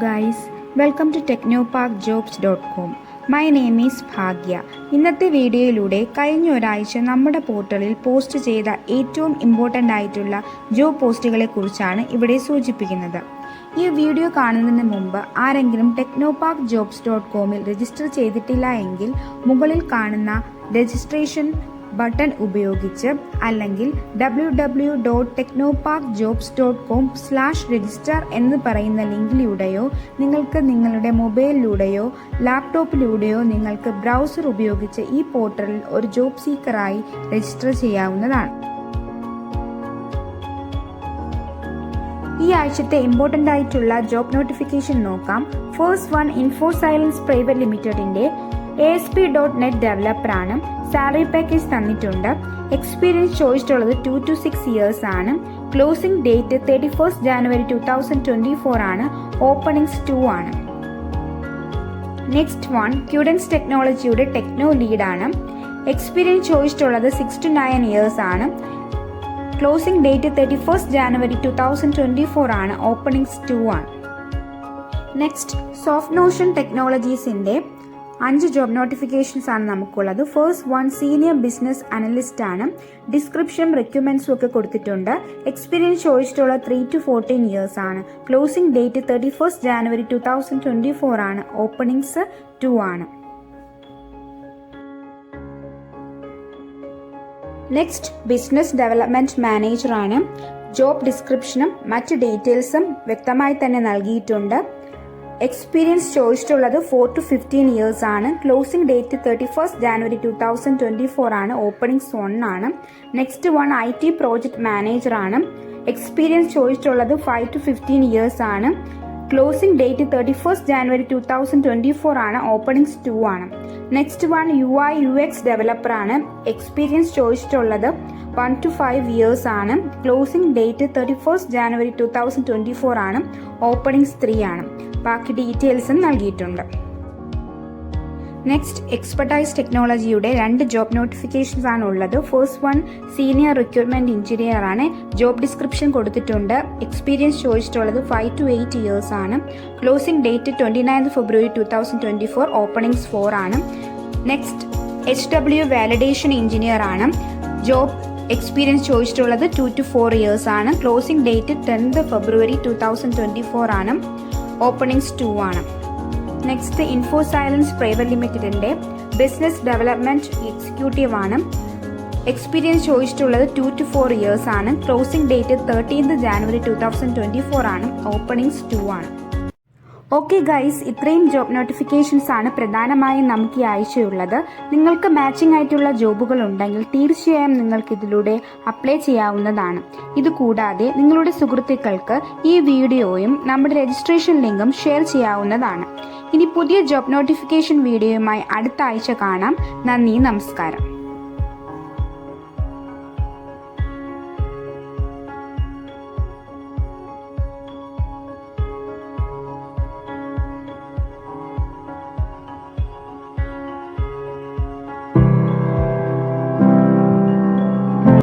guys, welcome to technoparkjobs.com. My name is ഭാഗ്യ. ഇന്നത്തെ വീഡിയോയിലൂടെ കഴിഞ്ഞ ഒരാഴ്ച നമ്മുടെ പോർട്ടലിൽ പോസ്റ്റ് ചെയ്ത ഏറ്റവും ഇമ്പോർട്ടൻ്റ് ആയിട്ടുള്ള ജോബ് പോസ്റ്റുകളെ കുറിച്ചാണ് ഇവിടെ സൂചിപ്പിക്കുന്നത്. ഈ വീഡിയോ കാണുന്നതിന് മുമ്പ് ആരെങ്കിലും technoparkjobs.comൽ രജിസ്റ്റർ ചെയ്തിട്ടില്ല എങ്കിൽ മുകളിൽ കാണുന്ന രജിസ്ട്രേഷൻ ബട്ടൺ ഉപയോഗിച്ച് അല്ലെങ്കിൽ www.technoparkjobs.com/register എന്ന് പറയുന്ന ലിങ്കിലൂടെയോ നിങ്ങൾക്ക് നിങ്ങളുടെ മൊബൈലിലൂടെയോ ലാപ്ടോപ്പിലൂടെയോ നിങ്ങൾക്ക് ബ്രൗസർ ഉപയോഗിച്ച് ഈ പോർട്ടലിൽ ഒരു ജോബ് സീക്കറായി രജിസ്റ്റർ ചെയ്യാവുന്നതാണ്. ഈ ആഴ്ചത്തെ ഇമ്പോർട്ടൻ്റ് ആയിട്ടുള്ള ജോബ് നോട്ടിഫിക്കേഷൻ നോക്കാം. ഫസ്റ്റ് വൺ ഇൻഫോസൈലൻസ് പ്രൈവറ്റ് ലിമിറ്റഡിന്റെ ASP.NET ഡെവലപ്പർ ആണ്. സാലറി പാക്കേജ് തന്നിട്ടുണ്ട്. എക്സ്പീരിയൻസ് ചോദിച്ചിട്ടുള്ളത് 2 to 6 years ആണ്. ക്ലോസിംഗ് ഡേറ്റ് 31st January 2024 ആണ്. ഓപ്പണിംഗ്സ് 2 ആണ്. നെക്സ്റ്റ് വൺ ക്യൂഡൻസ് ടെക്നോളജിയുടെ ടെക്നോ ലീഡ് ആണ്. എക്സ്പീരിയൻസ് ചോദിച്ചിട്ടുള്ളത് 6 to 9 years ആണ്. ക്ലോസിംഗ് ഡേറ്റ് 31st January 2024 ആണ്. ഓപ്പണിംഗ്സ് 2 ആണ്. നെക്സ്റ്റ് സോഫ്റ്റ് നോഷൻ ടെക്നോളജീസിന്റെ 5 ജോബ് നോട്ടിഫിക്കേഷൻസ് ആണ് നമുക്കുള്ളത്. First one senior business analyst ആണ്. ഡിസ്ക്രിപ്ഷൻ റിക്വയർമെന്റ്സും ഒക്കെ കൊടുത്തിട്ടുണ്ട്. എക്സ്പീരിയൻസ് ചോദിച്ചിട്ടുള്ള 3 to 14 years ആണ്. ക്ലോസിംഗ് ഡേറ്റ് 31st January 2024 ആണ്. ഓപ്പണിംഗ്സ് 2 ആണ്. നെക്സ്റ്റ് ബിസിനസ് ഡെവലപ്മെന്റ് മാനേജർ ആണ്. ജോബ് ഡിസ്ക്രിപ്ഷനും മറ്റ് ഡീറ്റെയിൽസും വ്യക്തമായി തന്നെ നൽകിയിട്ടുണ്ട്. എക്സ്പീരിയൻസ് ചോദിച്ചിട്ടുള്ളത് 4 to 15 years ആണ്. ക്ലോസിംഗ് ഡേറ്റ് 31st January 2024 ആണ്. ഓപ്പണിംഗ്സ് 1 ആണ്. Next one IT project manager ആണ്. എക്സ്പീരിയൻസ് ചോദിച്ചിട്ടുള്ളത് 5 to 15 years ആണ്. ക്ലോസിംഗ് ഡേറ്റ് 31st January 2024 ആണ്. ഓപ്പണിംഗ്സ് 2 ആണ്. Next one UI UX developer ആണ്. എക്സ്പീരിയൻസ് ചോദിച്ചിട്ടുള്ളത് 1 to 5 years ആണ്. ക്ലോസിംഗ് ഡേറ്റ് 31st January 2024 ആണ്. ഓപ്പണിംഗ്സ് 3 ആണ്. ബാക്കി ഡീറ്റെയിൽസും നൽകിയിട്ടുണ്ട്. നെക്സ്റ്റ് എക്സ്പെർട്ടൈസ് ടെക്നോളജിയുടെ 2 ജോബ് നോട്ടിഫിക്കേഷൻസ് ആണ് ഉള്ളത്. First one senior recruitment engineer ആണ്. ജോബ് ഡിസ്ക്രിപ്ഷൻ കൊടുത്തിട്ടുണ്ട്. എക്സ്പീരിയൻസ് ചോദിച്ചിട്ടുള്ളത് 5 to 8 years ആണ്. Closing date 29th February 2024. Openings 4 ആണ്. നെക്സ്റ്റ് HW വാലിഡേഷൻ എഞ്ചിനീയർ ആണ്. ജോബ് എക്സ്പീരിയൻസ് ചോദിച്ചിട്ടുള്ളത് 2 to 4 years ആണ്. ക്ലോസിംഗ് ഡേറ്റ് 10th February 2024 ആണ്. ഓപ്പണിംഗ്സ് 2 ആണ്. നെക്സ്റ്റ് ഇൻഫോസൈലൻസ് പ്രൈവറ്റ് ലിമിറ്റഡിന്റെ ബിസിനസ് ഡെവലപ്മെന്റ് എക്സിക്യൂട്ടീവ് ആണ്. എക്സ്പീരിയൻസ് ചോദിച്ചിട്ടുള്ളത് 2 to 4 years ആണ്. ക്ലോസിംഗ് ഡേറ്റ് 13th January 2024 ആണ്. ഓപ്പണിംഗ്സ് 2 ആണ്. ഓക്കെ ഗൈസ്, ഇത്രയും ജോബ് നോട്ടിഫിക്കേഷൻസ് ആണ് പ്രധാനമായും നമുക്ക് ഈ ആഴ്ചയുള്ളത്. നിങ്ങൾക്ക് മാച്ചിങ് ആയിട്ടുള്ള ജോബുകൾ ഉണ്ടെങ്കിൽ തീർച്ചയായും നിങ്ങൾക്ക് ഇതിലൂടെ അപ്ലൈ ചെയ്യാവുന്നതാണ്. ഇതുകൂടാതെ നിങ്ങളുടെ സുഹൃത്തുക്കൾക്ക് ഈ വീഡിയോയും നമ്മുടെ രജിസ്ട്രേഷൻ ലിങ്കും ഷെയർ ചെയ്യാവുന്നതാണ്. ഇനി പുതിയ ജോബ് നോട്ടിഫിക്കേഷൻ വീഡിയോയുമായി അടുത്ത ആഴ്ച കാണാം. നന്ദി, നമസ്കാരം.